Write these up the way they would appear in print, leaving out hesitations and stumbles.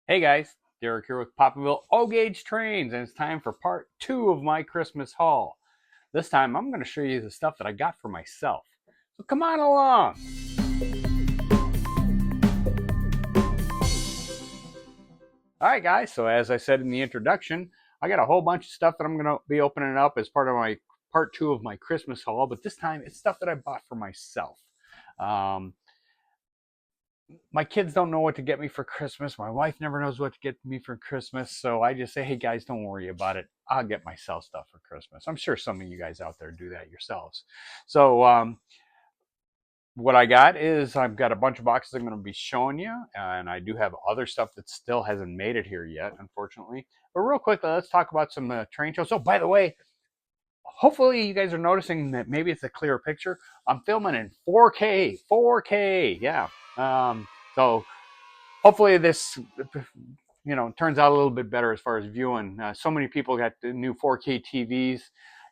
Hey guys, Derek here with Papavilletrains, and it's time for part two of my Christmas haul. This time I'm going to show you the stuff that I got for myself. So come on along. All right, guys, so as I said in the introduction, I got a whole bunch of stuff that I'm going to be opening up as part of my part two of my Christmas haul, but this time it's stuff that I bought for myself. Um, my kids don't know what to get me for Christmas. My wife never knows what to get me for Christmas. So I just say, hey guys, don't worry about it. I'll get myself stuff for Christmas. I'm sure some of you guys out there do that yourselves. So what I got is I've got a bunch of boxes I'm going to be showing you. And I do have other stuff that still hasn't made it here yet, unfortunately. But real quick, let's talk about some train shows. Oh, by the way, hopefully you guys are noticing that maybe it's a clearer picture. I'm filming in 4K. 4K, yeah. So hopefully this turns out a little bit better as far as viewing. So many people got the new 4K TVs,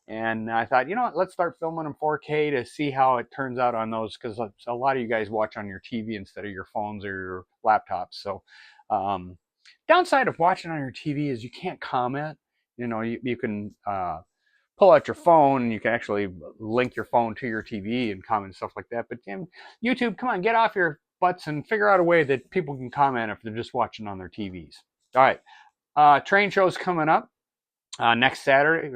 and I thought, you know what, let's start filming in 4K to see how it turns out on those, because a lot of you guys watch on your TV instead of your phones or your laptops. So downside of watching on your TV is you can't comment. You can pull out your phone and you can actually link your phone to your TV and comment and stuff like that. But damn, YouTube, come on, get off your butts and figure out a way that people can comment if they're just watching on their TVs. All right, train shows coming up next Sunday.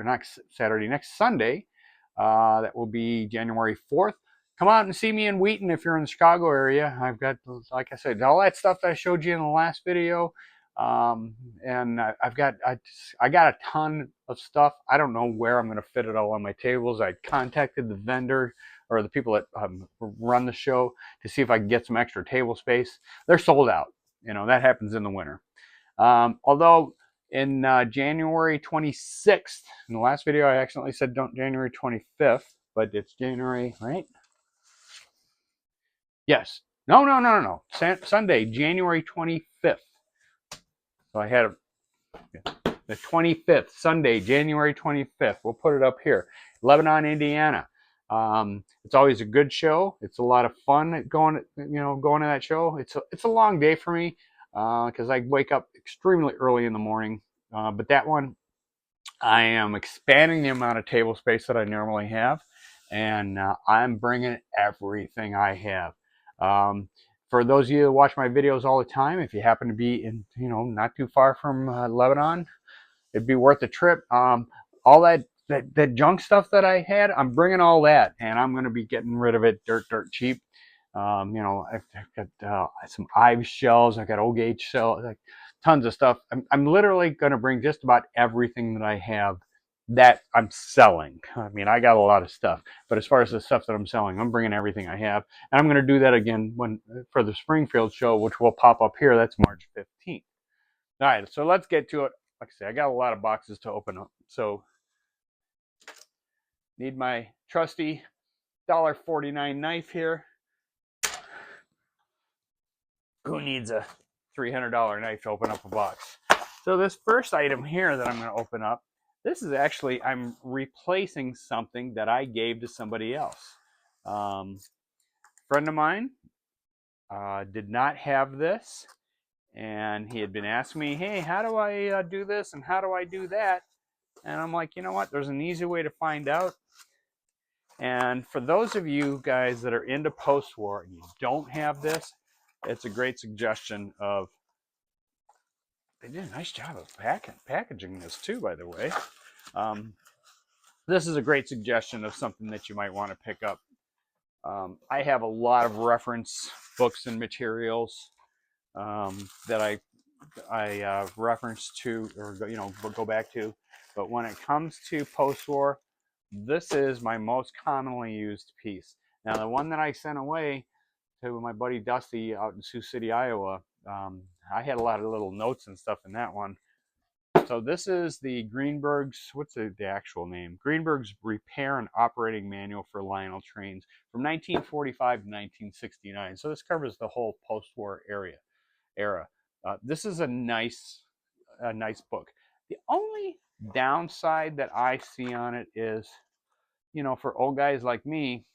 That will be January 4th. Come out and see me in Wheaton if you're in the Chicago area. I've got, like I said, all that stuff that I showed you in the last video. Um, and I got a ton of stuff. I don't know where I'm going to fit it all on my tables. I contacted the vendor or the people that run the show to see if I can get some extra table space. They're sold out. That happens in the winter. Although in January 26th, in the last video I accidentally said January 25th, but it's January, right? Yes. No. Sunday, January 25th. So I had the 25th, Sunday, January 25th. We'll put it up here, Lebanon, Indiana. It's always a good show. It's a lot of fun going to that show. It's a long day for me because I wake up extremely early in the morning. But that one, I am expanding the amount of table space that I normally have, and I'm bringing everything I have. Um, for those of you that watch my videos all the time, if you happen to be in, not too far from Lebanon, it'd be worth a trip. All that junk stuff that I had, I'm bringing all that, and I'm going to be getting rid of it dirt cheap. I've got some Ives shells, I got O-gauge shells, like tons of stuff. I'm literally going to bring just about everything that I have that I'm selling. I mean, I got a lot of stuff, but as far as the stuff that I'm selling, I'm bringing everything I have, and I'm going to do that again for the Springfield show, which will pop up here. That's March 15th. All right, so let's get to it. Like I say, I got a lot of boxes to open up, so need my trusty $1.49 knife here. Who needs a $300 knife to open up a box? So this first item here that I'm going to open up, this is actually, I'm replacing something that I gave to somebody else. Friend of mine did not have this, and he had been asking me, hey, how do I do this and how do I do that? And I'm like, you know what? There's an easy way to find out. And for those of you guys that are into post-war and you don't have this, it's a great suggestion of, they did a nice job of packaging this too, by the way. This is a great suggestion of something that you might want to pick up. I have a lot of reference books and materials that I reference to or go back to, but when it comes to post-war, this is my most commonly used piece. Now, the one that I sent away to my buddy Dusty out in Sioux City, Iowa, I had a lot of little notes and stuff in that one. So this is the Greenberg's, what's the actual name? Greenberg's Repair and Operating Manual for Lionel Trains from 1945 to 1969. So this covers the whole post-war era. This is a nice book. The only downside that I see on it is, for old guys like me,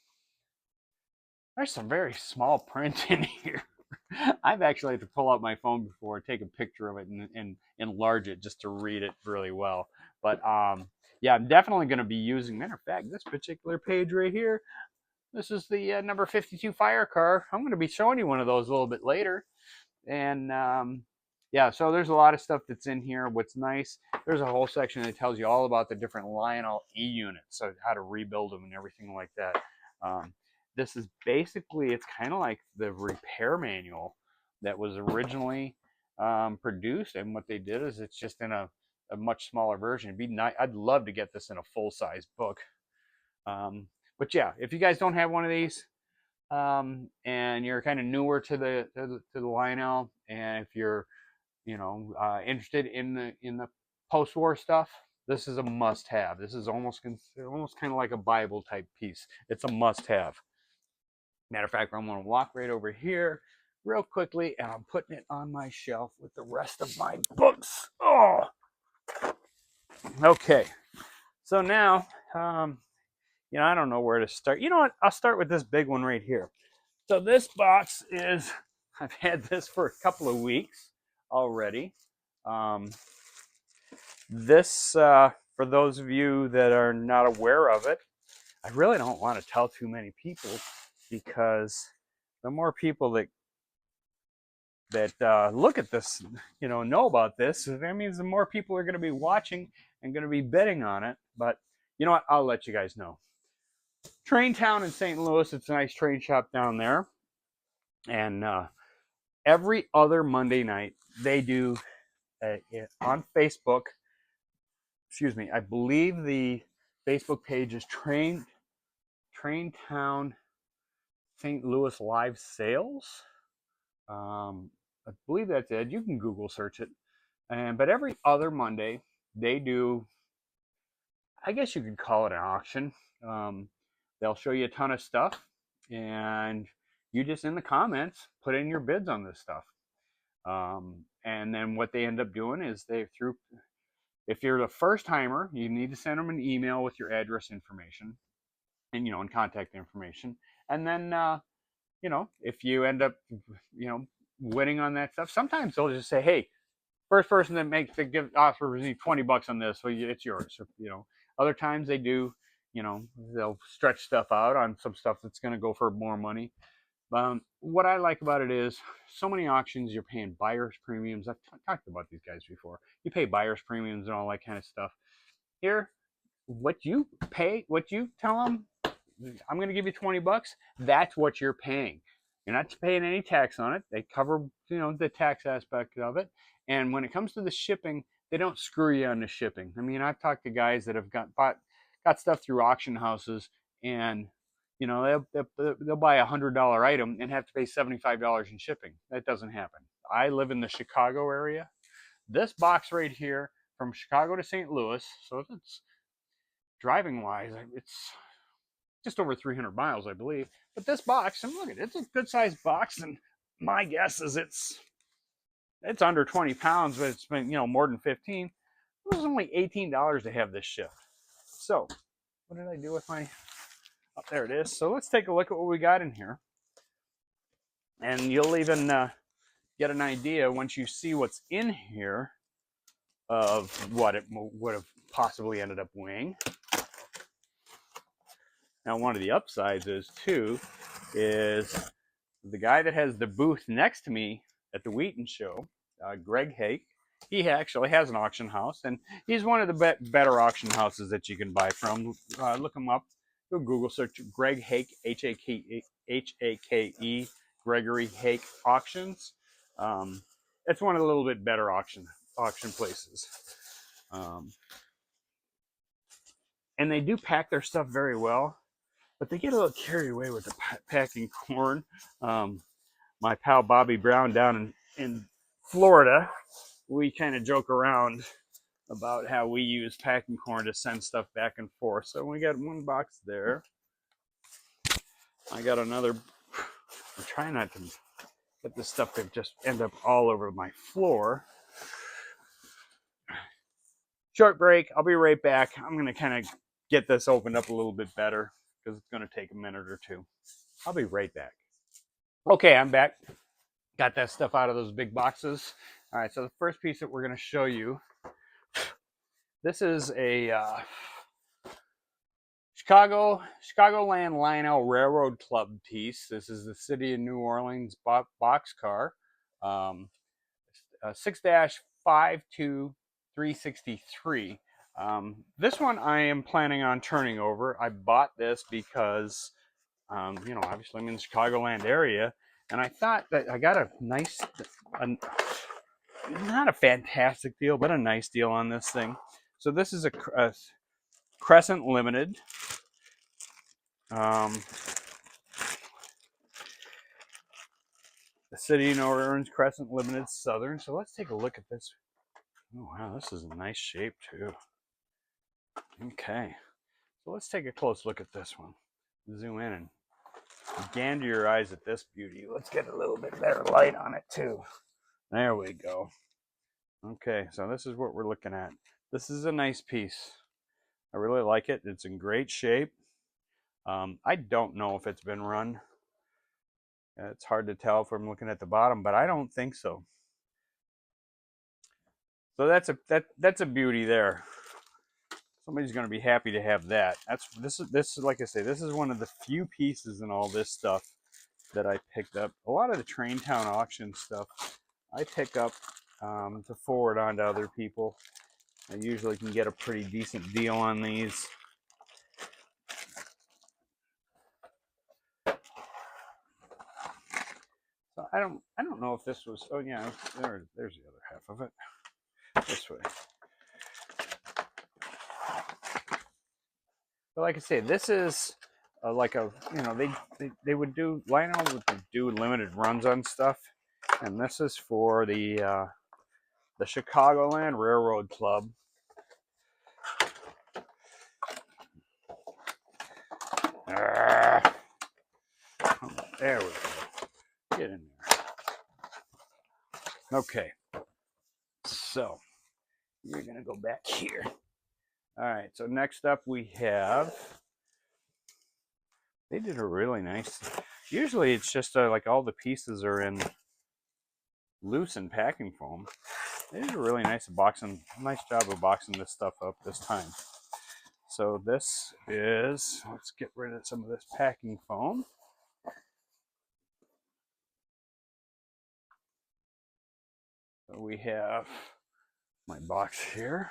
there's some very small print in here. I've actually had to pull out my phone before, take a picture of it, and enlarge it just to read it really well. But yeah, I'm definitely going to be using. Matter of fact, this particular page right here, this is the number 52 fire car. I'm going to be showing you one of those a little bit later. And yeah, so there's a lot of stuff that's in here. What's nice, there's a whole section that tells you all about the different Lionel E units, so how to rebuild them and everything like that. This is basically, it's kind of like the repair manual that was originally produced, and what they did is it's just in a much smaller version. It'd be nice. I'd love to get this in a full-size book. But yeah, if you guys don't have one of these, and you're kind of newer to the Lionel, and if you're interested in the post-war stuff, this is a must-have. This is almost kind of like a Bible type piece. It's a must-have. Matter of fact, I'm going to walk right over here real quickly, and I'm putting it on my shelf with the rest of my books. Oh, okay. So now, I don't know where to start. You know what? I'll start with this big one right here. So this box is, I've had this for a couple of weeks already. This, for those of you that are not aware of it, I really don't want to tell too many people, because the more people that look at this, know about this, that means the more people are going to be watching and going to be bidding on it. But you know what? I'll let you guys know. Train Town in St. Louis. It's a nice train shop down there. And every other Monday night, they do on Facebook. Excuse me. I believe the Facebook page is Train Town St. Louis Live Sales. I believe that's it. You can Google search it. But every other Monday, they do, I guess you could call it an auction. They'll show you a ton of stuff, and you just in the comments put in your bids on this stuff. And then what they end up doing is if you're the first timer, you need to send them an email with your address information and contact information. And then if you end up winning on that stuff, sometimes they'll just say, hey, first person that offers me $20 on this, so it's yours. Other times they do, they'll stretch stuff out on some stuff that's going to go for more money. What I like about it is, so many auctions, you're paying buyer's premiums. I've talked about these guys before. You pay buyer's premiums and all that kind of stuff. Here, what you tell them, I'm going to give you $20. That's what you're paying. You're not paying any tax on it. They cover, the tax aspect of it. And when it comes to the shipping, they don't screw you on the shipping. I mean, I've talked to guys that have got stuff through auction houses, and they'll buy $100 item and have to pay $75 in shipping. That doesn't happen. I live in the Chicago area. This box right here, from Chicago to St. Louis, so it's driving wise, it's just over 300 miles, I believe. But this box, and look at it, it's a good sized box, and my guess is it's under 20 pounds, but it's been more than 15. It was only $18 to have this shipped. So what did I do with my, oh, there it is. So let's take a look at what we got in here, and you'll even get an idea once you see what's in here of what it would have possibly ended up weighing. Now, one of the upsides is the guy that has the booth next to me at the Wheaton show, Greg Hake. He actually has an auction house, and he's one of the better auction houses that you can buy from. Look him up. Go Google search Greg Hake, H-A-K-E, Gregory Hake Auctions. It's one of the little bit better auction places. And they do pack their stuff very well, but they get a little carried away with the packing corn. My pal Bobby Brown down in Florida, we kind of joke around about how we use packing corn to send stuff back and forth. So we got one box there. I got another. I'm trying not to get this stuff to just end up all over my floor. Short break. I'll be right back. I'm going to kind of get this opened up a little bit better, because it's going to take a minute or two. I'll be right back. Okay, I'm back. got that stuff out of those big boxes. All right, so the first piece that we're going to show you, this is a Chicagoland Lionel Railroad Club piece. This is the City of New Orleans boxcar, 6-52363. This one I am planning on turning over. I bought this because, you know, obviously I'm in the Chicagoland area, and I thought that I got a nice, not a fantastic deal, but a nice deal on this thing. So this is a Crescent Limited. The City of New Orleans Crescent Limited Southern. So let's take a look at this. Oh wow, this is a nice shape too. Okay, so let's take a close look at this one. Zoom in and gander your eyes at this beauty. Let's get a little bit better light on it too. There we go. Okay, so this is what we're looking at. This is a nice piece. I really like it. It's in great shape. I don't know if it's been run. It's hard to tell if I'm looking at the bottom, but I don't think so. So that's a beauty there. Somebody's going to be happy to have that. This is like I say, this is one of the few pieces in all this stuff that I picked up. A lot of the Traintown auction stuff I pick up to forward on to other people. I usually can get a pretty decent deal on these. So I don't know if this was. Oh yeah, there's the other half of it. This way. But like I say, this is like a, you know, they would do, Lionel would do limited runs on stuff, and this is for the Chicagoland Railroad Club. There we go. Get in there. Okay. So you're gonna go back here. All right. So next up we have. They did a really nice. Usually it's just like all the pieces are in loose and packing foam. They did a really nice job of boxing this stuff up this time. So this is, let's get rid of some of this packing foam. So we have my box here.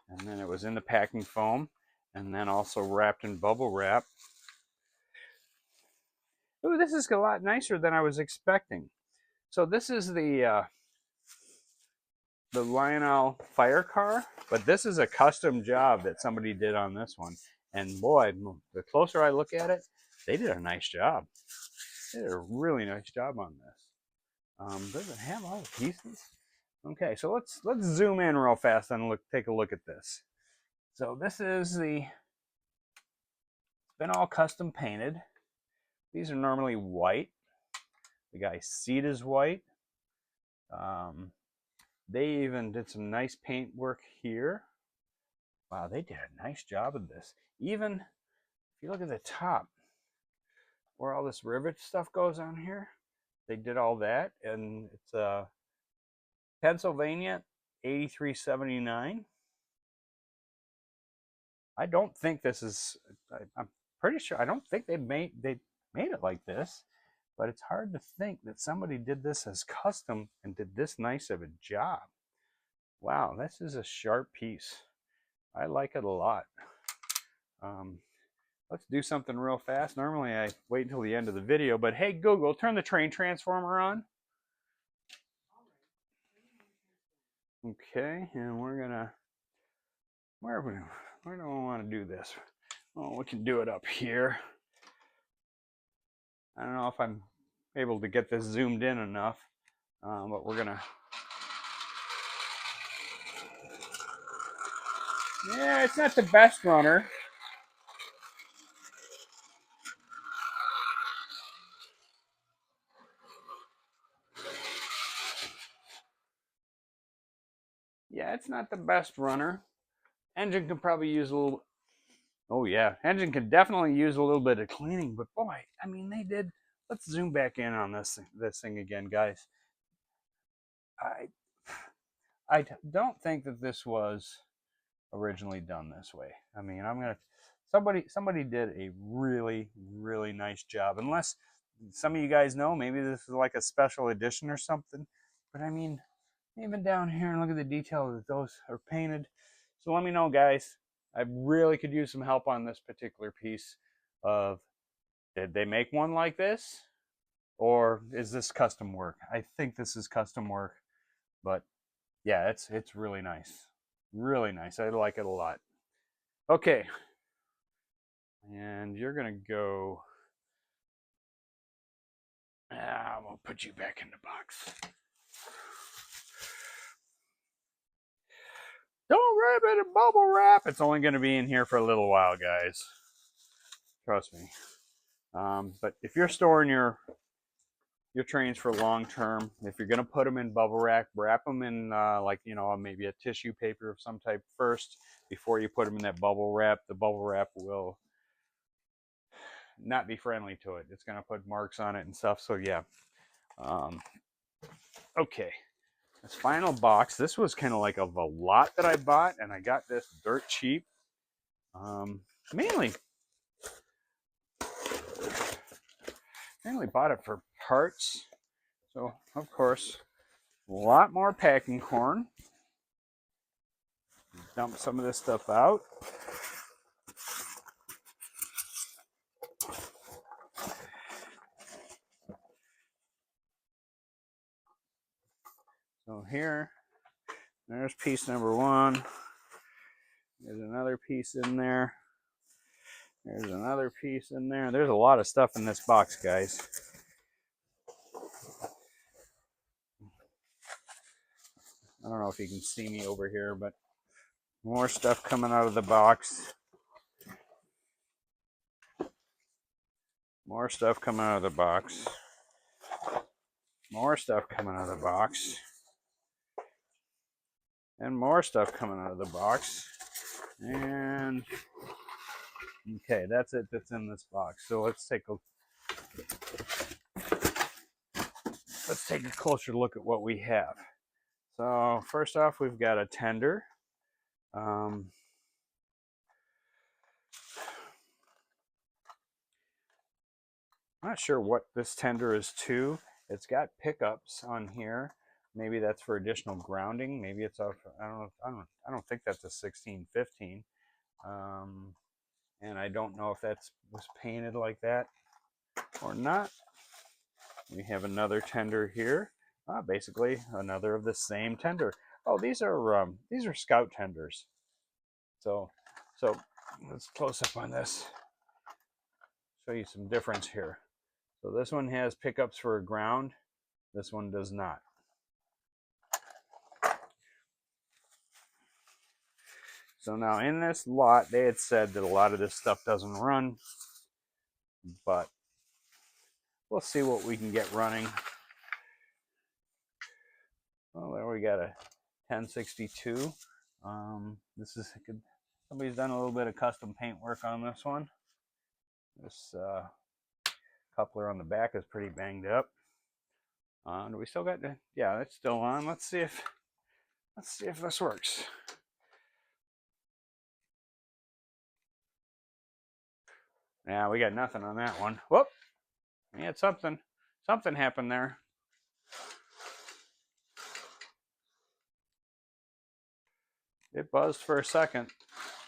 And then it was in the packing foam, and then also wrapped in bubble wrap. Ooh, this is a lot nicer than I was expecting. So this is the Lionel fire car, but this is a custom job that somebody did on this one. And boy, the closer I look at it, they did a nice job. They did a really nice job on this. Does it have all the pieces? Okay, so let's zoom in real fast and take a look at this. So this is it's been all custom painted. These are normally white. The guy's seat is white. They even did some nice paint work here. Wow, they did a nice job of this. Even if you look at the top, where all this rivet stuff goes on here, they did all that, and it's Pennsylvania 8379. I don't think this is. I'm pretty sure. I don't think they made it like this, but it's hard to think that somebody did this as custom and did this nice of a job. Wow, this is a sharp piece. I like it a lot. Let's do something real fast. Normally I wait until the end of the video, but hey Google, turn the train transformer on. Okay, and we're gonna, where do I want to do this? Oh, we can do it up here. I don't know if I'm able to get this zoomed in enough, but we're gonna. Yeah, it's not the best runner. Yeah, it's not the best runner. Engine could probably use a little. Oh yeah, engine could definitely use a little bit of cleaning. But boy, I mean, they did let's zoom back in on this thing again, guys. I don't think that this was originally done this way. I mean, I'm gonna somebody did a really nice job. Unless some of you guys know, maybe this is like a special edition or something. But I mean, even down here and look at the detail that those are painted. So let me know, guys. I really could use some help on this particular piece. Did they make one like this, or is this custom work? I think this is custom work, but yeah, it's really nice. Really nice. I like it a lot. Okay. And you're going to go. I'm going to put you back in the box. Don't wrap it in bubble wrap. It's only going to be in here for a little while, guys. Trust me. But if you're storing your trains for long term, if you're going to put them in bubble wrap them in like, you know, maybe a tissue paper of some type first before you put them in that bubble wrap. The bubble wrap will not be friendly to it. It's going to put marks on it and stuff. So yeah. Okay. This final box. This was kind of like of a lot that I bought, and I got this dirt cheap. Mainly bought it for parts. So of course, a lot more packing corn. Dump some of this stuff out. So here, there's piece number one. There's another piece in there. There's another piece in there. There's a lot of stuff in this box, guys. I don't know if you can see me over here, but more stuff coming out of the box. More stuff coming out of the box. More stuff coming out of the box. And more stuff coming out of the box. And okay, that's it that's in this box. So let's take a closer look at what we have. So first off, we've got a tender. I'm not sure what this tender is to. It's got pickups on here. Maybe that's for additional grounding. Maybe it's off. I don't think that's a 1615. And I don't know if that was painted like that or not. We have another tender here. Basically another of the same tender. Oh, these are Scout tenders. So let's close up on this. Show you some difference here. So this one has pickups for a ground. This one does not. So now in this lot, they had said that a lot of this stuff doesn't run, but we'll see what we can get running. Well, there we got a 1062. This is good. Somebody's done a little bit of custom paint work on this one. This coupler on the back is pretty banged up. Do we still got the? Yeah, it's still on. Let's see if this works. Yeah, we got nothing on that one. Whoop! We had something happened there. It buzzed for a second.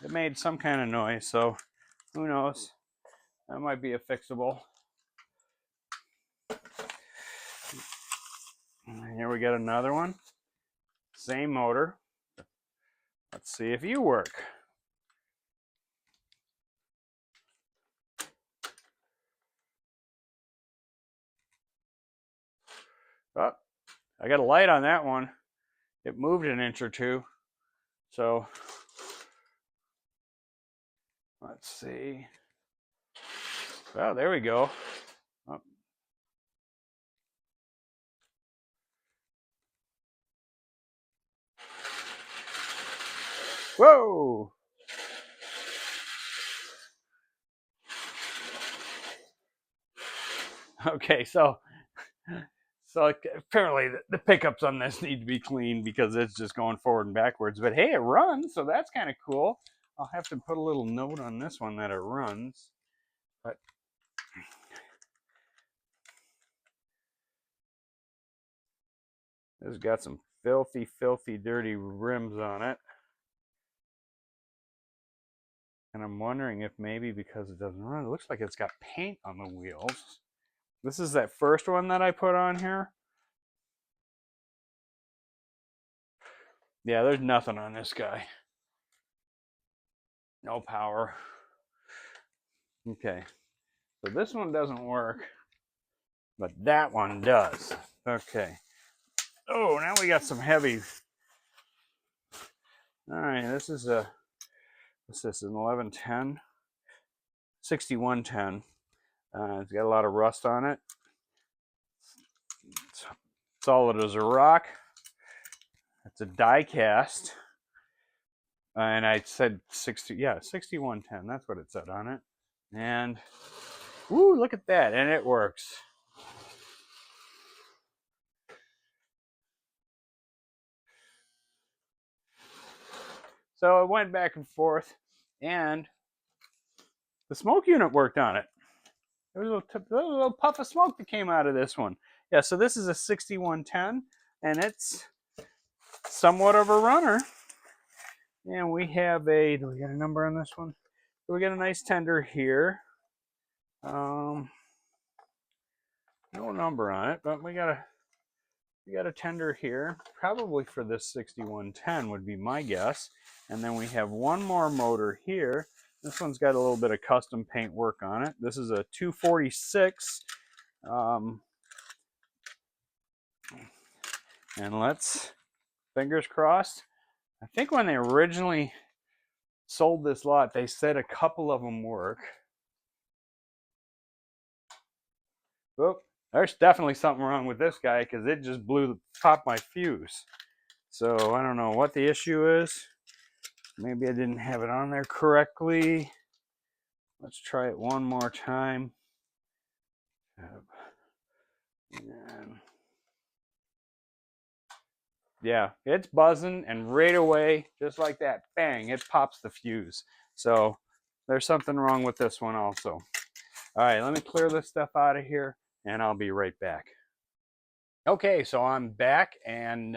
It made some kind of noise, so who knows? That might be a fixable. And here we got another one. Same motor. Let's see if you work. Oh, I got a light on that one. It moved an inch or two. So let's see. Well, there we go. Oh. Whoa! Okay, so apparently the pickups on this need to be cleaned because it's just going forward and backwards. But hey, it runs, so that's kind of cool. I'll have to put a little note on this one that it runs. But it's got some filthy, filthy, dirty rims on it. And I'm wondering if maybe because it doesn't run, it looks like it's got paint on the wheels. This is that first one that I put on here. Yeah, there's nothing on this guy. No power. Okay, so this one doesn't work, but that one does. Okay. Oh, now we got some heavy. All right, this is a, what's this, an 1110? 6110. It's got a lot of rust on it. It's solid as a rock. It's a die cast. And I said 6110. That's what it said on it. And, ooh, look at that. And it works. So it went back and forth. And the smoke unit worked on it. There was a little puff of smoke that came out of this one. Yeah, so this is a 6110. And it's somewhat of a runner. And we have a, do we got a number on this one? So we got a nice tender here. No number on it, but we got a tender here, probably for this 6110 would be my guess. And then we have one more motor here. This one's got a little bit of custom paint work on it. This is a 246. And let's, fingers crossed. I think when they originally sold this lot, they said a couple of them work. Oh, there's definitely something wrong with this guy because it just popped my fuse. So I don't know what the issue is. Maybe I didn't have it on there correctly. Let's try it one more time. And yeah, it's buzzing, and right away, just like that, bang, it pops the fuse. So there's something wrong with this one also. All right, let me clear this stuff out of here, and I'll be right back. Okay, so I'm back, and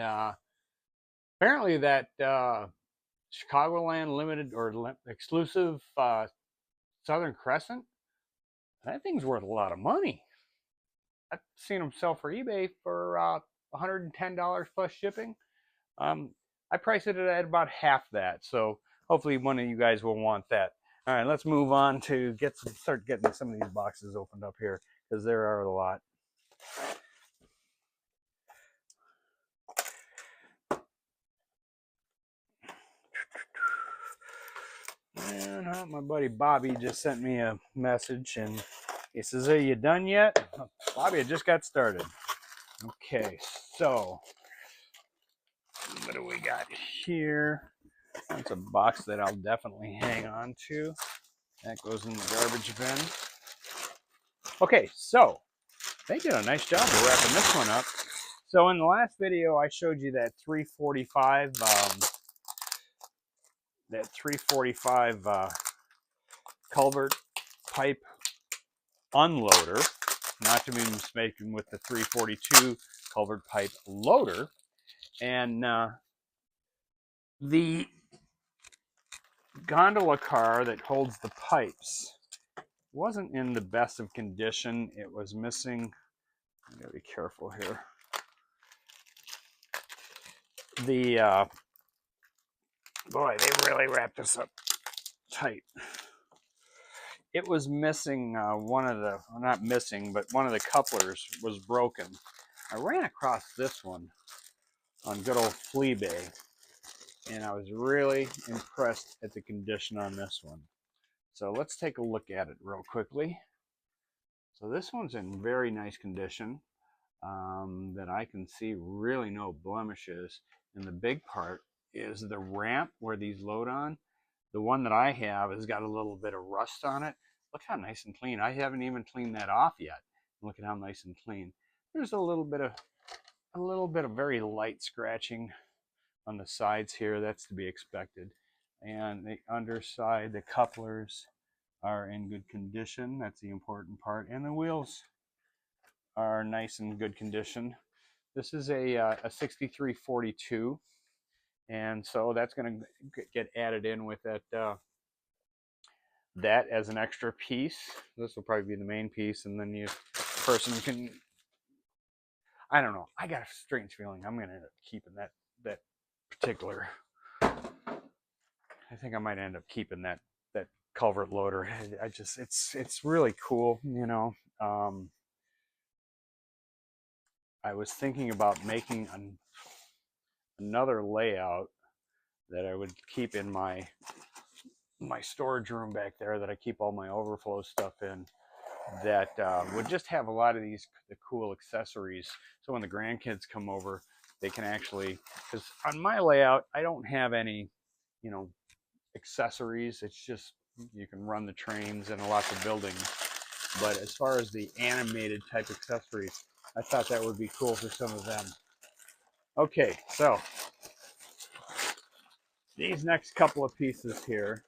apparently that Chicagoland limited or exclusive Southern Crescent, that thing's worth a lot of money. I've seen them sell for eBay for $110 plus shipping. I priced it at about half that, so hopefully one of you guys will want that. All right, let's move on to start getting some of these boxes opened up here because there are a lot. And my buddy Bobby just sent me a message, and he says, "Are you done yet?" Bobby, I just got started. Okay, so what do we got here? That's a box that I'll definitely hang on to. That goes in the garbage bin. Okay, so they did a nice job of wrapping this one up. So in the last video, I showed you that 345, culvert pipe unloader, not to be mistaken with the 342 culvert pipe loader. And the gondola car that holds the pipes wasn't in the best of condition. It was missing, I gotta be careful here. The boy, they really wrapped this up tight. It was missing one of the, well, not missing, but one of the couplers was broken. I ran across this one on good old Fleabay, and I was really impressed at the condition on this one. So let's take a look at it real quickly. So this one's in very nice condition, that I can see really no blemishes. And the big part is the ramp where these load on. The one that I have has got a little bit of rust on it. Look how nice and clean. I haven't even cleaned that off yet. Look at how nice and clean. There's a little bit of very light scratching on the sides here. That's to be expected. And the underside, the couplers are in good condition. That's the important part. And the wheels are nice and good condition. This is a 6342, and so that's going to get added in with that as an extra piece. This will probably be the main piece, and then you person can. I don't know. I got a strange feeling I'm going to end up keeping that particular. I think I might end up keeping that culvert loader. I just it's really cool, you know. I was thinking about making another layout that I would keep in my storage room back there that I keep all my overflow stuff in, that would just have a lot of the cool accessories. So when the grandkids come over, they can actually, because on my layout, I don't have any, you know, accessories. It's just, you can run the trains and lots of buildings. But as far as the animated type accessories, I thought that would be cool for some of them. Okay, so these next couple of pieces here.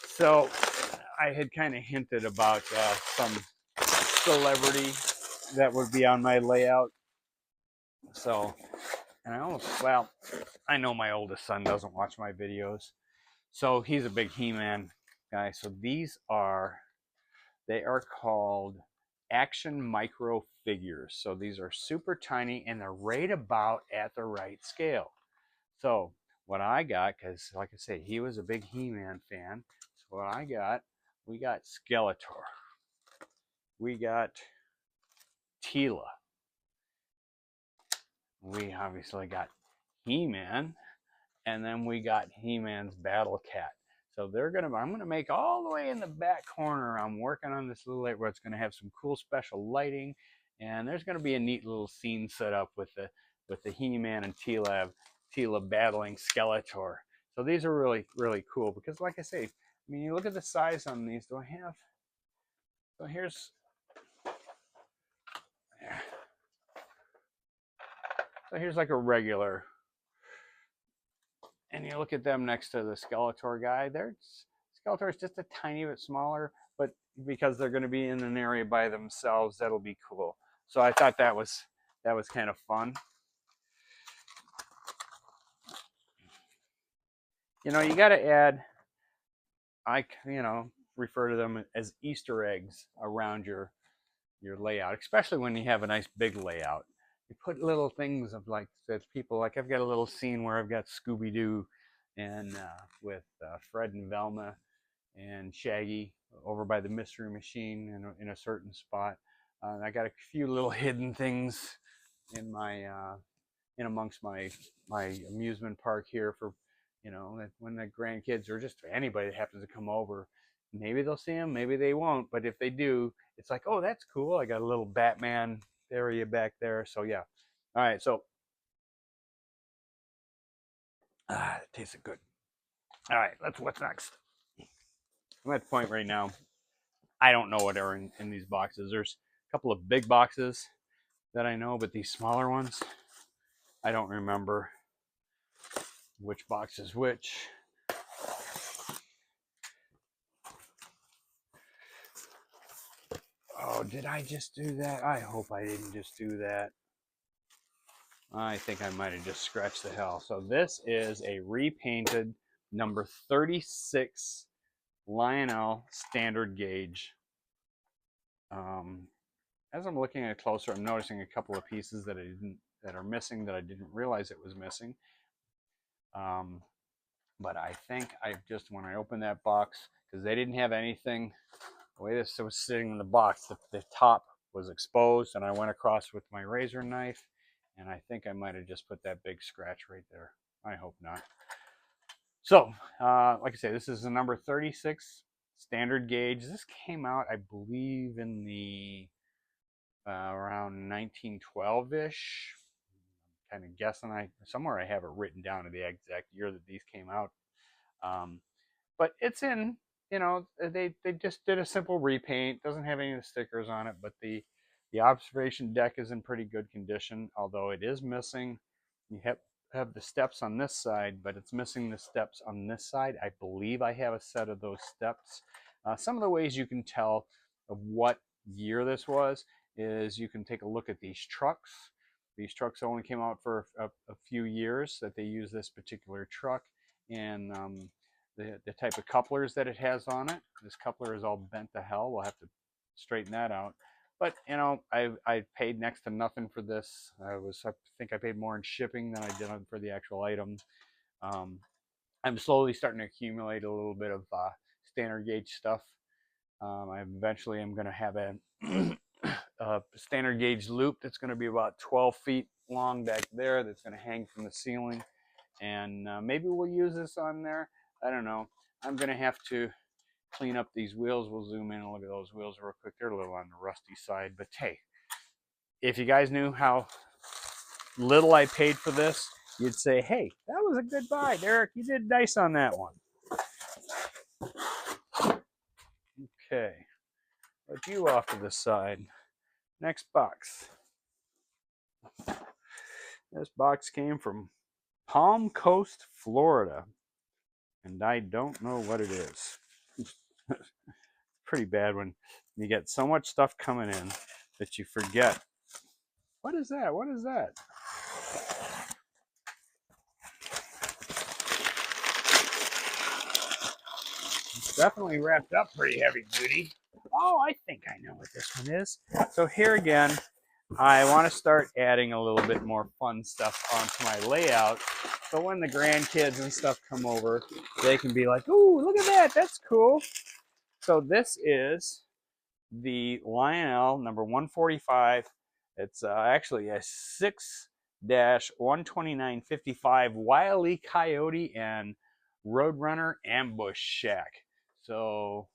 So I had kind of hinted about some celebrity that would be on my layout. So, and I know my oldest son doesn't watch my videos, so he's a big He-Man guy. So they are called Action Micro Figures. So these are super tiny, and they're right about at the right scale. So what I got, because like I say, he was a big He-Man fan. So what I got, we got Skeletor. We got Tila. We obviously got He-Man, and then we got He-Man's Battle Cat. So I'm gonna make all the way in the back corner. I'm working on this little area where it's gonna have some cool special lighting, and there's gonna be a neat little scene set up with the He-Man and Tila battling Skeletor. So these are really, really cool because, like I say, I mean, you look at the size on these. Do I have? So here's. So here's like a regular, and you look at them next to the Skeletor guy. Skeletor is just a tiny bit smaller, but because they're going to be in an area by themselves, that'll be cool. So I thought that was kind of fun. You know, you got to add. Refer to them as Easter eggs around your layout, especially when you have a nice big layout. You put little things of like that people like. I've got a little scene where I've got Scooby-Doo and with Fred and Velma and Shaggy over by the Mystery Machine in a certain spot. I got a few little hidden things in my in amongst my amusement park here for, you know, when the grandkids or just anybody that happens to come over, maybe they'll see them, maybe they won't, but if they do, it's like, oh, that's cool. I got a little Batman area back there. So yeah. All right. So it tasted good. All right. What's next? I'm at the point right now. I don't know what are in these boxes. There's a couple of big boxes that I know, but these smaller ones, I don't remember which box is which. Oh, did I just do that? I hope I didn't just do that. I think I might have just scratched the hell. So this is a repainted number 36 Lionel standard gauge. As I'm looking at it closer, I'm noticing a couple of pieces that are missing that I didn't realize it was missing. But I think when I opened that box, because they didn't have anything, the way this was sitting in the box, the top was exposed, and I went across with my razor knife, and I think I might have just put that big scratch right there. I hope not. So, like I say, this is the number 36 standard gauge. This came out, I believe, in the around 1912-ish. Kind of guessing. Somewhere I have it written down to the exact year that these came out. But it's in you know, they just did a simple repaint. Doesn't have any of the stickers on it, but the observation deck is in pretty good condition, although it is missing. You have the steps on this side, but it's missing the steps on this side. I believe I have a set of those steps. Some of the ways you can tell of what year this was is you can take a look at these trucks. These trucks only came out for a few years that they use this particular truck, and the type of couplers that it has on it. This coupler is all bent to hell. We'll have to straighten that out. But you know, I paid next to nothing for this. I think I paid more in shipping than I did for the actual item. Um, I'm slowly starting to accumulate a little bit of standard gauge stuff. I eventually am going to have a standard gauge loop that's going to be about 12 feet long back there. That's going to hang from the ceiling, and maybe we'll use this on there. I don't know. I'm going to have to clean up these wheels. We'll zoom in and look at those wheels real quick. They're a little on the rusty side, but hey, if you guys knew how little I paid for this, you'd say, hey, that was a good buy, Derek. You did nice on that one. Okay, put you off to the side. Next box. This box came from Palm Coast, Florida, and I don't know what it is. Pretty bad when you get so much stuff coming in that you forget. What is that? What is that? It's definitely wrapped up pretty heavy duty. Oh, I think I know what this one is. So here again, I want to start adding a little bit more fun stuff onto my layout. So when the grandkids and stuff come over, they can be like, ooh, look at that. That's cool. So this is the Lionel number 145. It's actually a 6-12955 Wile E. Coyote and Roadrunner Ambush Shack. So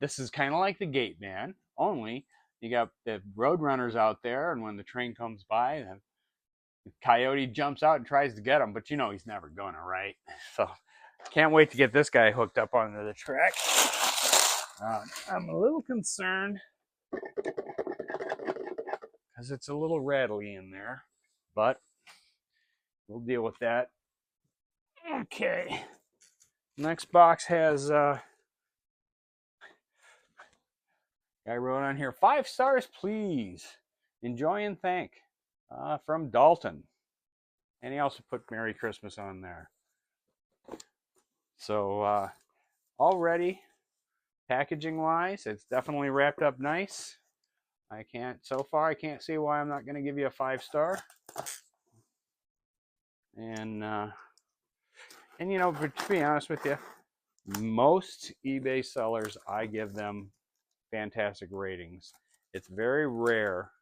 this is kind of like the Gate Man, only you got the Roadrunners out there, and when the train comes by, the coyote jumps out and tries to get him, but you know he's never gonna, right? So can't wait to get this guy hooked up onto the track. I'm a little concerned because it's a little rattly in there, but we'll deal with that. Okay. Next box has I wrote on here 5 stars, please. Enjoy and thank from Dalton. And he also put Merry Christmas on there. So already, packaging wise, it's definitely wrapped up nice. So far, I can't see why I'm not going to give you a 5-star. And you know, but to be honest with you, most eBay sellers, I give them fantastic ratings. It's very rare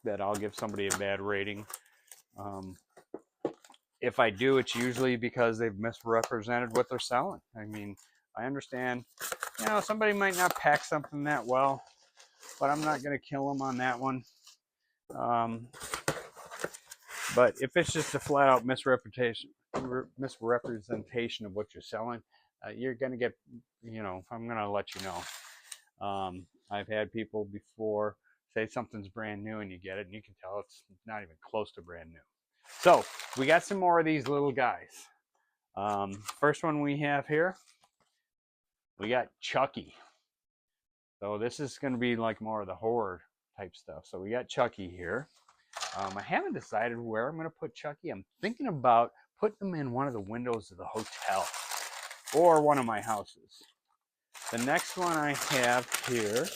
that I'll give somebody a bad rating. If I do, it's usually because they've misrepresented what they're selling. I mean, I understand, you know, somebody might not pack something that well, but I'm not going to kill them on that one. But if it's just a flat out misrepresentation of what you're selling, you're going to get, you know, I'm going to let you know. I've had people before say something's brand new and you get it and you can tell it's not even close to brand new. So we got some more of these little guys. First one we have here, we got Chucky. So this is going to be like more of the horror type stuff. So we got Chucky here. I haven't decided where I'm going to put Chucky. I'm thinking about putting him in one of the windows of the hotel or one of my houses. The next one I have here.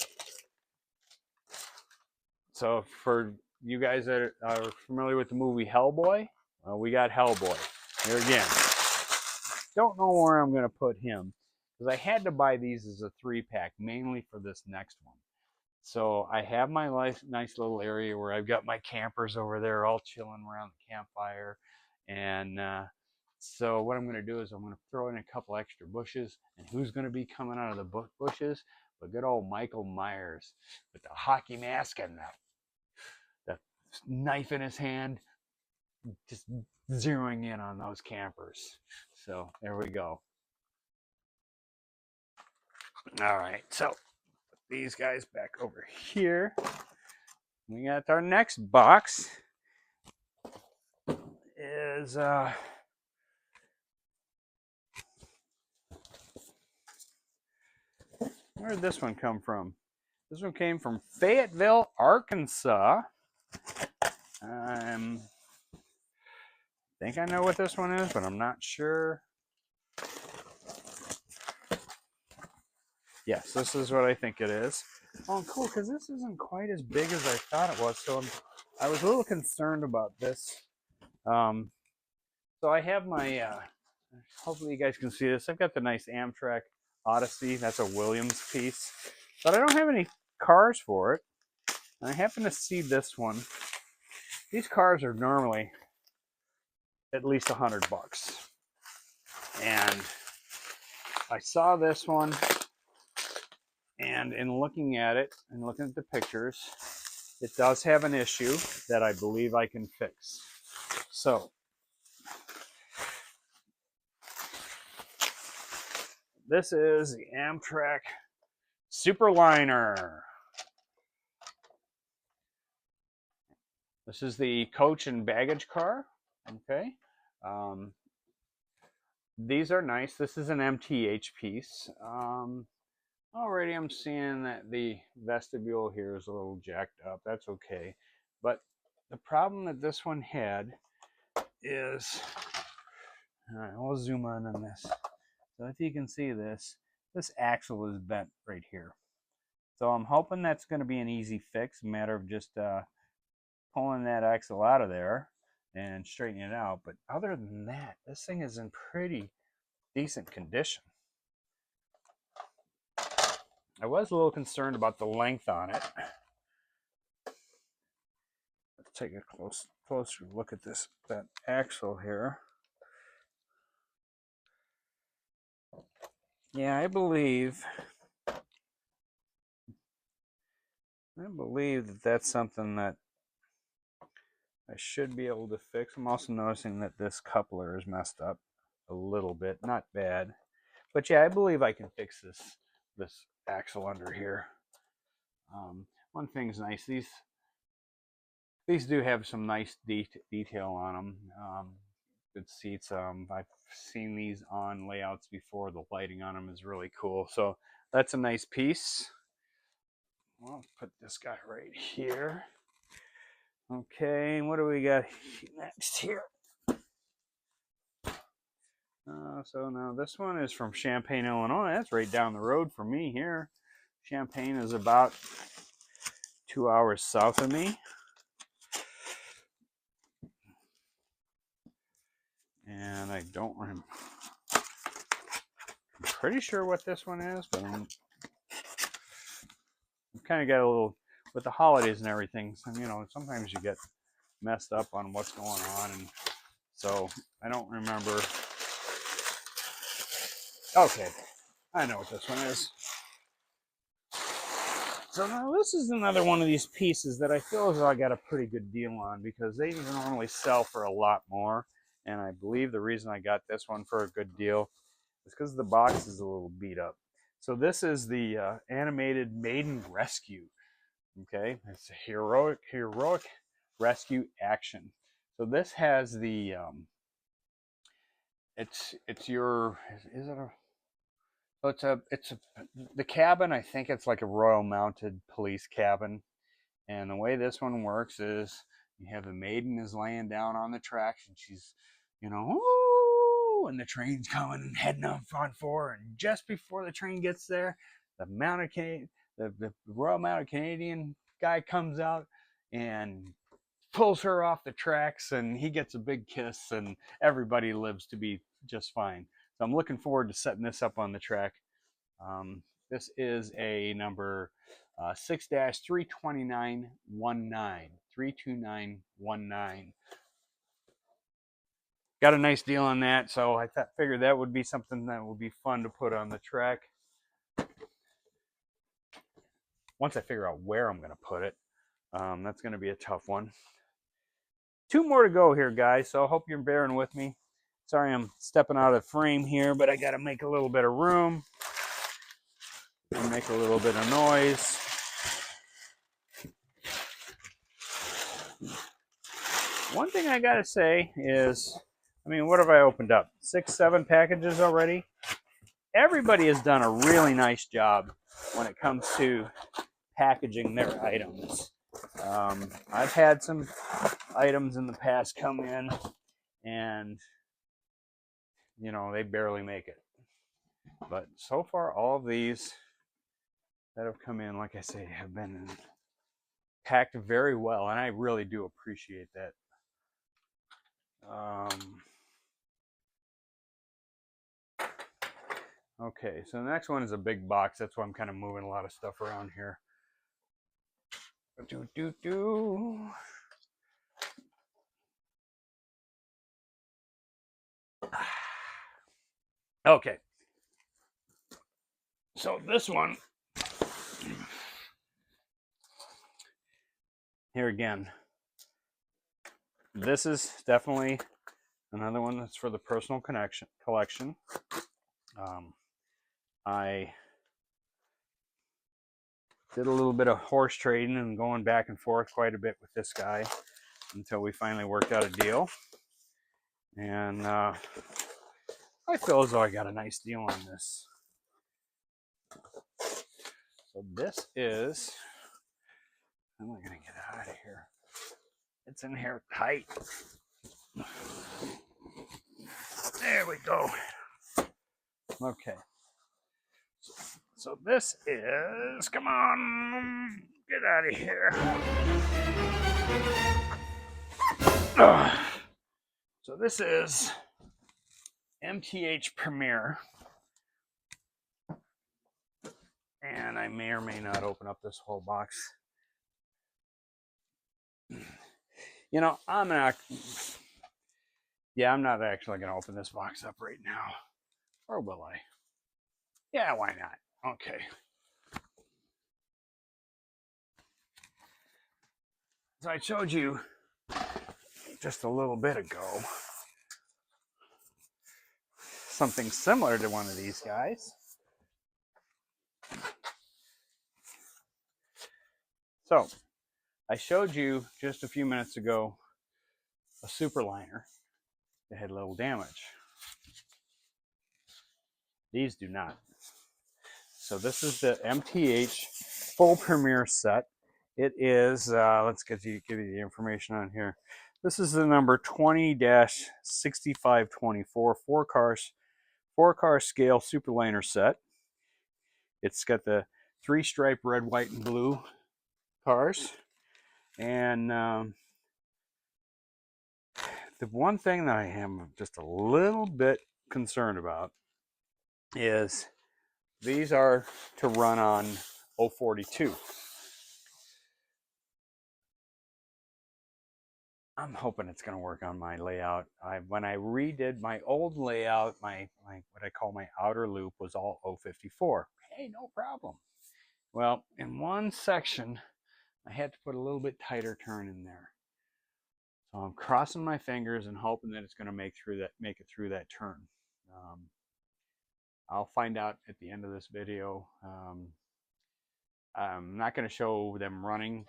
So for you guys that are familiar with the movie Hellboy, we got Hellboy. Here again. Don't know where I'm going to put him because I had to buy these as a 3-pack mainly for this next one. So I have my nice little area where I've got my campers over there all chilling around the campfire. And so what I'm going to do is I'm going to throw in a couple extra bushes. And who's going to be coming out of the bushes? But good old Michael Myers with the hockey mask and the knife in his hand, just zeroing in on those campers. So there we go. All right, so put these guys back over here. We got our next box is where did this one come from? This one came from Fayetteville, Arkansas. I think I know what this one is, but I'm not sure. Yes, this is what I think it is. Oh, cool, because this isn't quite as big as I thought it was, so I was a little concerned about this. So I have my, hopefully you guys can see this. I've got the nice Amtrak Odyssey. That's a Williams piece, but I don't have any cars for it. And I happen to see this one. These cars are normally at least $100. And I saw this one, and in looking at it and looking at the pictures, it does have an issue that I believe I can fix. So this is the Amtrak Superliner. This is the coach and baggage car. Okay. These are nice. This is an MTH piece. Already I'm seeing that the vestibule here is a little jacked up. That's okay. But the problem that this one had is, all right, we'll zoom in on this. So if you can see this axle is bent right here. So I'm hoping that's going to be an easy fix, a matter of just pulling that axle out of there and straightening it out. But other than that, this thing is in pretty decent condition. I was a little concerned about the length on it. Let's take a closer look at that axle here. Yeah, I believe that that's something that I should be able to fix. I'm also noticing that this coupler is messed up a little bit. Not bad. But yeah, I believe I can fix this axle under here. One thing's nice. These do have some nice detail on them. Good seats. I've seen these on layouts before. The lighting on them is really cool. So that's a nice piece. Well, put this guy right here. Okay, what do we got next here? So now this one is from Champaign, Illinois. That's right down the road from me here. Champaign is about 2 hours south of me. And I don't remember. I'm pretty sure what this one is, but I'm kind of got a little, with the holidays and everything, you know, sometimes you get messed up on what's going on, and so I don't remember. Okay, I know what this one is. So now this is another one of these pieces that I feel as though I got a pretty good deal on, because they normally sell for a lot more, and I believe the reason I got this one for a good deal is because the box is a little beat up. So this is the animated Maiden Rescue. Okay, it's a heroic rescue action. So this has the it's your, is it a, so it's a the cabin, I think it's like a Royal Mounted Police cabin. And the way this one works is you have the maiden is laying down on the tracks, and she's, you know, woo, and the train's coming and heading on for her. And just before the train gets there, the Royal Mounted Canadian guy comes out and pulls her off the tracks, and he gets a big kiss, and everybody lives to be just fine. So I'm looking forward to setting this up on the track. This is a number 6-32919. 32919. Got a nice deal on that, so I figured that would be something that would be fun to put on the track. Once I figure out where I'm going to put it, that's going to be a tough one. 2 more to go here, guys, so I hope you're bearing with me. Sorry I'm stepping out of frame here, but I got to make a little bit of room and make a little bit of noise. One thing I got to say is, I mean, what have I opened up? 6, 7 packages already? Everybody has done a really nice job when it comes to packaging their items. I've had some items in the past come in and, you know, they barely make it. But so far, all of these that have come in, like I say, have been packed very well, and I really do appreciate that. Okay, so the next one is a big box. That's why I'm kind of moving a lot of stuff around here. Okay. So this one, here again, this is definitely another one that's for the personal collection. I did a little bit of horse trading and going back and forth quite a bit with this guy until we finally worked out a deal. And I feel as though I got a nice deal on this. So this is, how am I going to get out of here? It's in here tight. There we go. Okay. So this is, come on, get out of here. So this is MTH Premier. And I may or may not open up this whole box. You know, I'm not actually going to open this box up right now. Or will I? Yeah, why not? Okay. So I showed you just a little bit ago something similar to one of these guys. So I showed you just a few minutes ago a superliner that had little damage. These do not. So this is the MTH full Premier set. It is, let's give you the information on here. This is the number 20-6524 four car scale superliner set. It's got the 3-stripe red, white, and blue cars. And the one thing that I am just a little bit concerned about is these are to run on 042. I'm hoping it's going to work on my layout. When I redid my old layout, my what I call my outer loop was all 054. Hey, no problem. Well, in one section, I had to put a little bit tighter turn in there. So I'm crossing my fingers and hoping that it's going to make it through that turn. I'll find out at the end of this video. I'm not going to show them running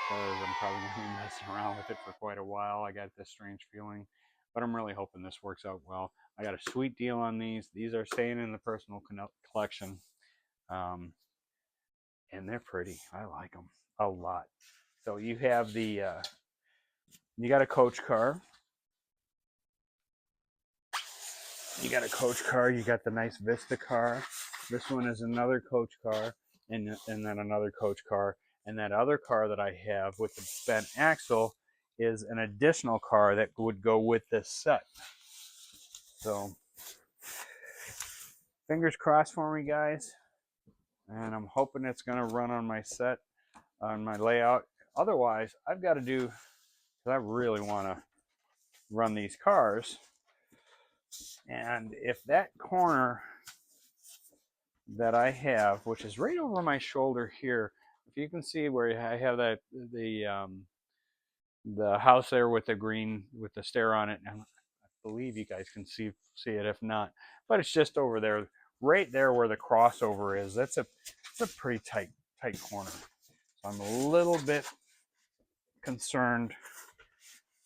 because I'm probably going to be messing around with it for quite a while. I got this strange feeling, but I'm really hoping this works out well. I got a sweet deal on these. These are staying in the personal collection, and they're pretty. I like them a lot. So you have the, you got a coach car. You got a coach car. You got the nice Vista car. This one is another coach car, and then another coach car. And that other car that I have with the bent axle is an additional car that would go with this set. So, fingers crossed for me, guys. And I'm hoping it's going to run on my set, on my layout. Otherwise, I've got to do, because I really want to run these cars. And if that corner that I have, which is right over my shoulder here, if you can see where I have that the house there with the green, with the stair on it, and I believe you guys can see it. If not, but it's just over there, right there where the crossover is. It's a pretty tight corner. So I'm a little bit concerned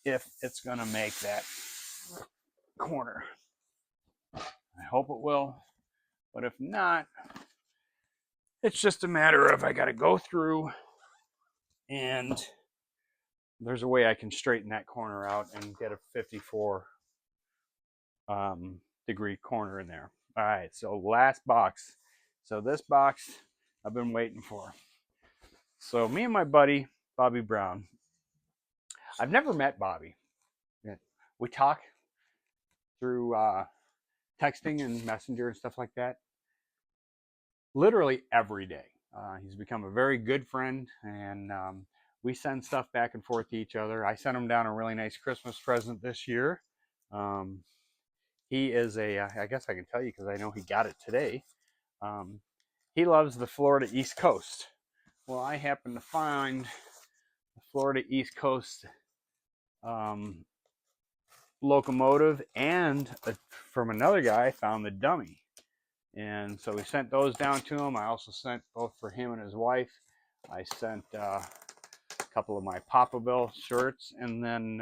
if it's going to make that corner. I hope it will, but if not, it's just a matter of I got to go through, and there's a way I can straighten that corner out and get a 54 degree corner in there. All right, so last box. So this box I've been waiting for. So me and my buddy Bobby Brown. I've never met Bobby. We talk through texting and Messenger and stuff like that literally every day. He's become a very good friend, and we send stuff back and forth to each other. I sent him down a really nice Christmas present this year. He is I guess I can tell you because I know he got it today. He loves the Florida East Coast. Well, I happen to find the Florida East Coast locomotive, and from another guy I found the dummy. And so we sent those down to him. I also sent both for him and his wife. I sent a couple of my Papaville shirts, and then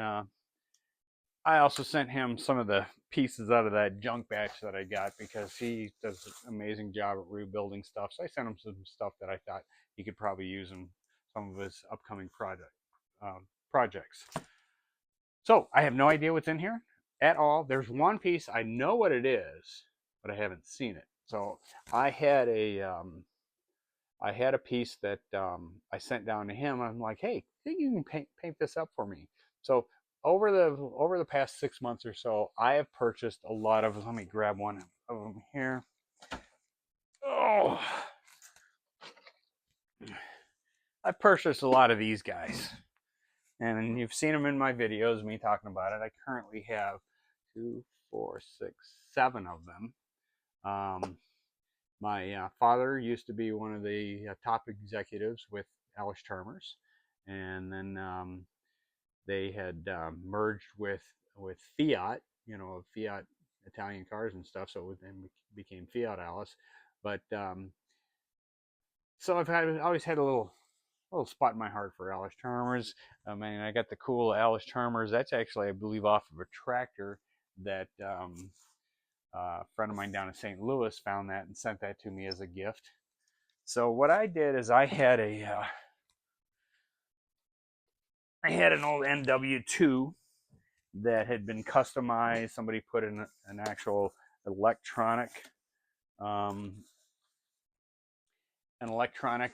I also sent him some of the pieces out of that junk batch that I got, because he does an amazing job at rebuilding stuff. So I sent him some stuff that I thought he could probably use in some of his upcoming projects. So I have no idea what's in here at all. There's one piece, I know what it is, but I haven't seen it. So I had a piece that I sent down to him. I'm like, hey, think you can paint this up for me? So over the past 6 months or so, I have purchased a lot of. Let me grab one of them here. Oh, I purchased a lot of these guys, and you've seen them in my videos, me talking about it. I currently have 2, 4, 6, 7 of them. My father used to be one of the top executives with Alice Charmers, and then they had merged with Fiat, Fiat Italian cars and stuff, so it then became Fiat Alice. But so I've always had a little spot in my heart for Alice Charmers. I mean, I got the cool Alice Charmers. That's actually, I believe, off of a tractor that a friend of mine down in St. Louis found that and sent that to me as a gift. So what I did is I had an old NW2 that had been customized. Somebody put in an actual electronic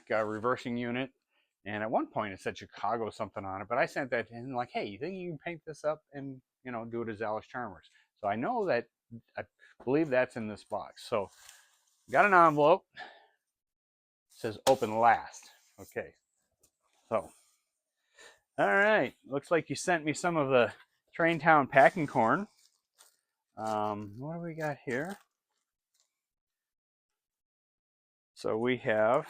reversing unit, and at one point it said Chicago something on it, but I sent that to him like, hey, you think you can paint this up and do it as Alice Charmers? So I know that, I believe that's in this box. So got an envelope. It says open last. Okay, so all right, looks like you sent me some of the Traintown packing corn. What do we got here? So we have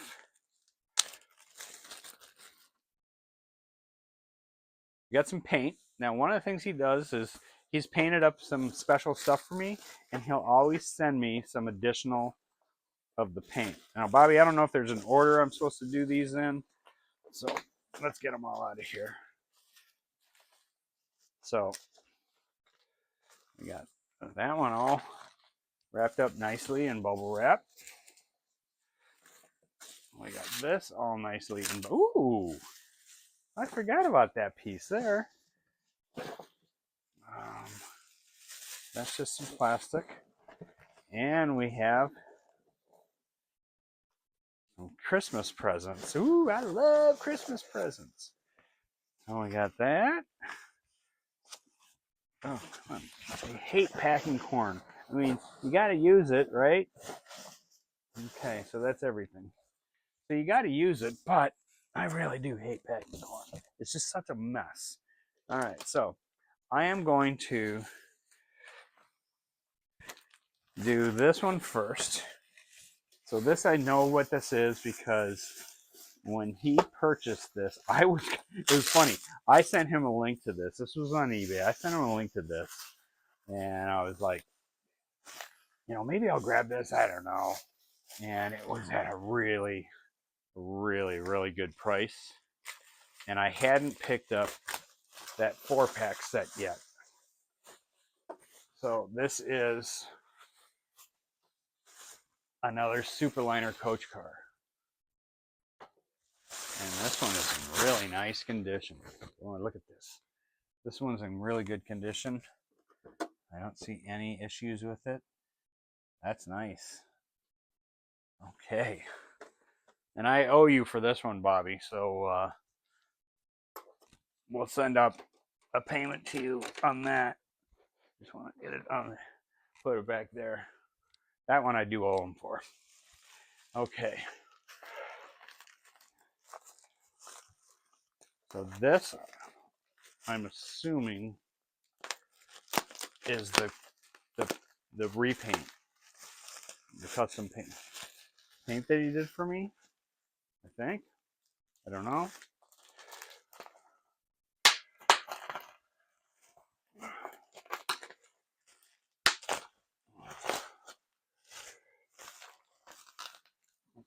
got some paint. Now, one of the things he does is he's painted up some special stuff for me, and he'll always send me some additional of the paint. Now, Bobby, I don't know if there's an order I'm supposed to do these in, so let's get them all out of here. So we got that one all wrapped up nicely in bubble wrap. We got this all nicely in. Ooh, I forgot about that piece there. That's just some plastic. And we have some Christmas presents. Ooh, I love Christmas presents. Oh, we got that. Oh, come on. I hate packing corn. I mean, you got to use it, right? Okay, so that's everything. So you got to use it, but I really do hate packing corn. It's just such a mess. All right, so I am going to do this one first. So this, I know what this is because when he purchased this, it was funny. I sent him a link to this. This was on eBay. I sent him a link to this. And I was like, maybe I'll grab this. I don't know. And it was at a really, really, really good price. And I hadn't picked up that 4-pack set yet. So this is another Superliner coach car. And this one is in really nice condition. Oh, look at this. This one's in really good condition. I don't see any issues with it. That's nice. Okay. And I owe you for this one, Bobby. So we'll send up a payment to you on that. Just want to get it on, put it back there. That one I do owe him for. Okay. So this, I'm assuming, is the repaint, the custom paint that he did for me. I think. I don't know.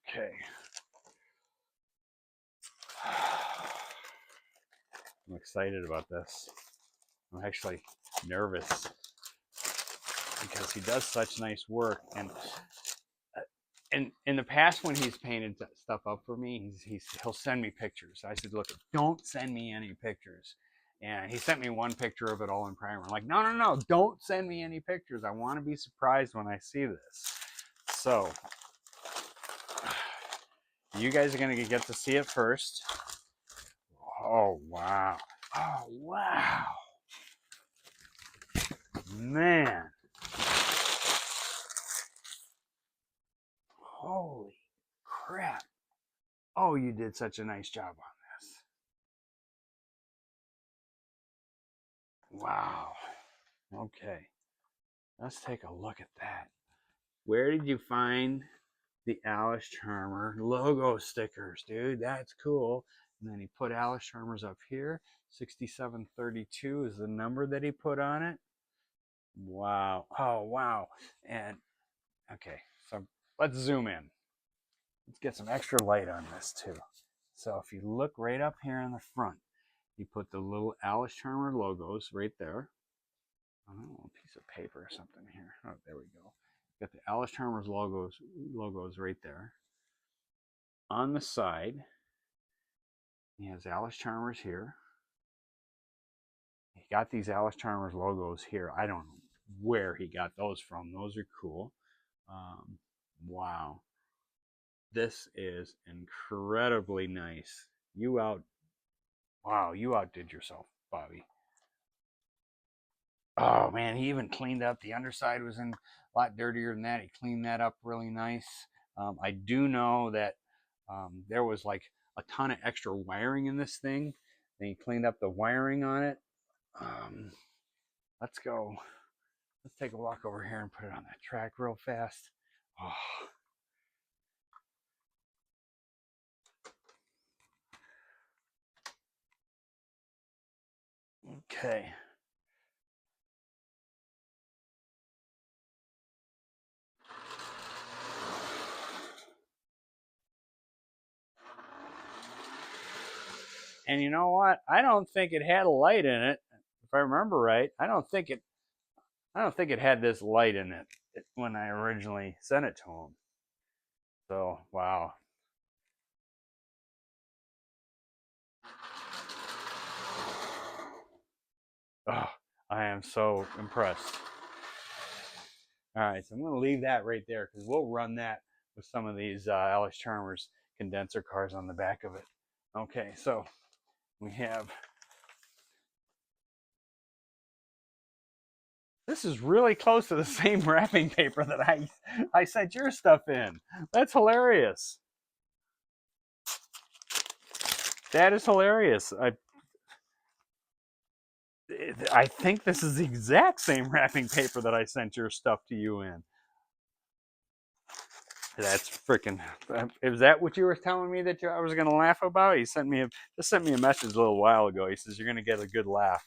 Okay. I'm excited about this. I'm actually nervous because he does such nice work. And in the past, when he's painted stuff up for me, he'll send me pictures. I said, look, don't send me any pictures. And he sent me one picture of it all in primer. I'm like, no, don't send me any pictures. I want to be surprised when I see this. So you guys are going to get to see it first. Oh, wow. Oh, wow. Man. Holy crap. Oh, you did such a nice job on this. Wow. Okay. Let's take a look at that. Where did you find the Alice Charmer logo stickers, dude? That's cool. And then he put Alice Charmers up here. 6732 is the number that he put on it. Wow. Oh, wow. And, okay, so let's zoom in. Let's get some extra light on this, too. So if you look right up here in the front, he put the little Alice Charmer logos right there. Oh, a piece of paper or something here. Oh, there we go. Got the Alice Charmers logos right there. On the side, he has Alice Charmers here. He got these Alice Charmers logos here. I don't know where he got those from. Those are cool. Wow. This is incredibly nice. Wow, you outdid yourself, Bobby. Oh man, he even cleaned up. The underside was in a lot dirtier than that. He cleaned that up really nice. I do know that there was like a ton of extra wiring in this thing. Then he cleaned up the wiring on it. Let's go. Let's take a walk over here and put it on that track real fast. Oh. Okay. And you know what? I don't think it had a light in it. If I remember right, I don't think it had this light in it when I originally sent it to him. So, wow. Oh, I am so impressed. All right, so I'm going to leave that right there because we'll run that with some of these Alice Chalmers condenser cars on the back of it. Okay, so we have... This is really close to the same wrapping paper that I sent your stuff in. That's hilarious. That is hilarious. I think this is the exact same wrapping paper that I sent your stuff to you in. That's freaking. Is that what you were telling me that I was going to laugh about? He just sent me a message a little while ago. He says you're going to get a good laugh.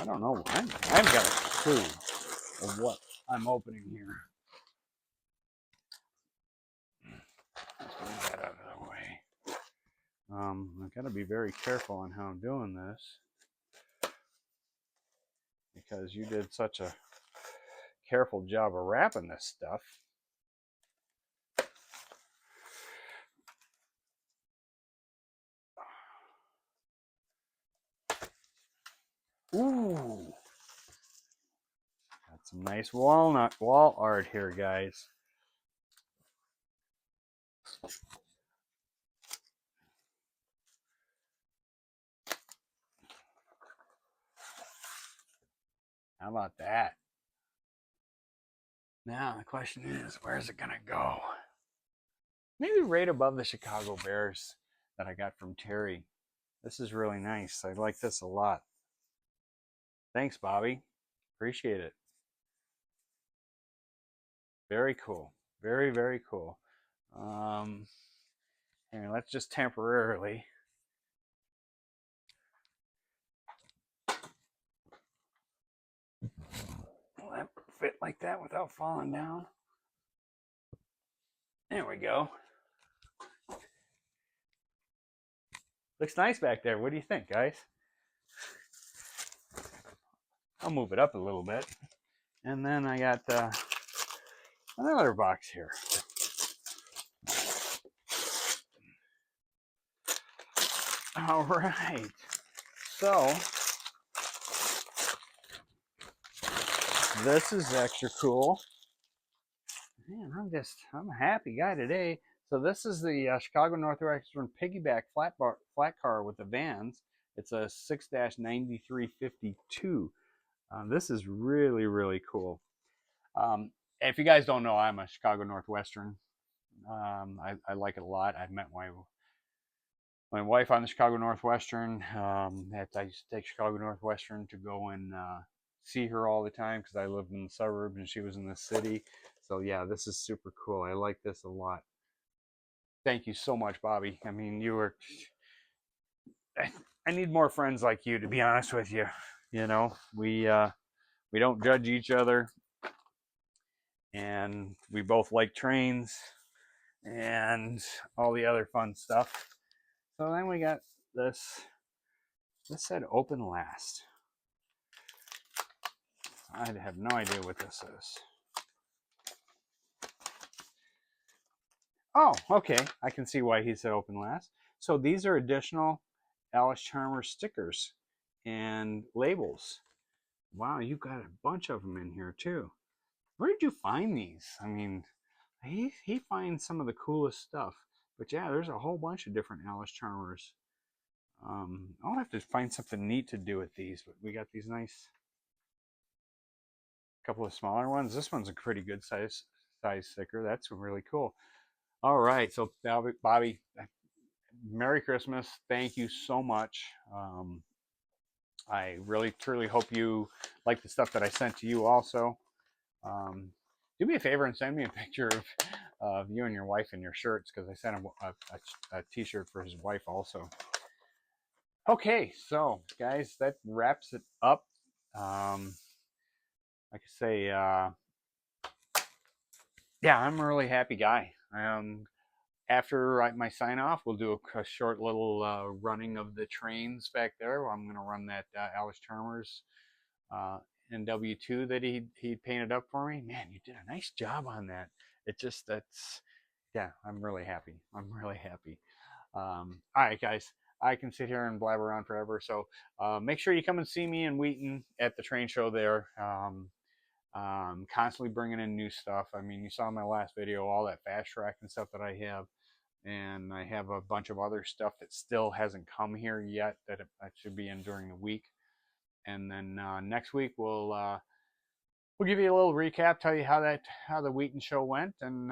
I don't know. I haven't got a clue of what I'm opening here. Let's move that out of the way. I've got to be very careful on how I'm doing this because you did such a careful job of wrapping this stuff. Ooh, got some nice wall art here, guys. How about that? Now the question is, where's it gonna go? Maybe right above the Chicago Bears that I got from Terry. This is really nice. I like this a lot. Thanks, Bobby. Appreciate it. Very cool. Very, very cool. Here, let's just temporarily. Will that fit like that without falling down? There we go. Looks nice back there. What do you think, guys? I'll move it up a little bit. And then I got another box here. All right. So this is extra cool. Man, I'm a happy guy today. So this is the Chicago Northwestern piggyback flat car with the vans. It's a 6-9352. This is really, really cool. If you guys don't know, I'm a Chicago Northwestern. I like it a lot. I've met my wife on the Chicago Northwestern. I used to take Chicago Northwestern to go and see her all the time because I lived in the suburbs and she was in the city. So yeah, this is super cool. I like this a lot. Thank you so much, Bobby. I mean, you were. I need more friends like you, to be honest with you. You know, we don't judge each other, and we both like trains and all the other fun stuff. So then we got this. This said open last. I have no idea what this is. Oh, okay. I can see why he said open last. So these are additional Alice Charmer stickers and labels. Wow, you got a bunch of them in here too. Where did you find these? I mean, he finds some of the coolest stuff. But yeah, there's a whole bunch of different Alice Charmers. I'll have to find something neat to do with these. But we got these nice couple of smaller ones. This one's a pretty good size sticker. That's really cool. All right, so Bobby, Merry Christmas. Thank you so much. I really, truly hope you like the stuff that I sent to you also. Do me a favor and send me a picture of you and your wife in your shirts because I sent him a t-shirt for his wife also. Okay, so guys, that wraps it up. Like I say, yeah, I'm a really happy guy. After my sign off, we'll do a short little running of the trains back there. I'm going to run that Alice Chalmers NW2 that he painted up for me. Man, you did a nice job on that. Yeah, I'm really happy. I'm really happy. All right, guys. I can sit here and blabber on forever. So make sure you come and see me in Wheaton at the train show there. Constantly bringing in new stuff. I mean, you saw in my last video all that fast track and stuff that I have. And I have a bunch of other stuff that still hasn't come here yet that I should be in during the week. And then next week we'll give you a little recap, tell you how the Wheaton show went, and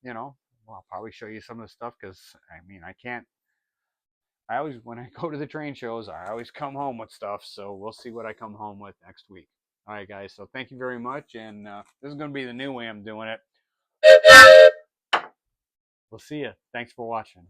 you know, I'll probably show you some of the stuff because I mean I always, when I go to the train shows, I always come home with stuff. So we'll see what I come home with next week. All right, guys. So thank you very much, and this is going to be the new way I'm doing it. We'll see you. Thanks for watching.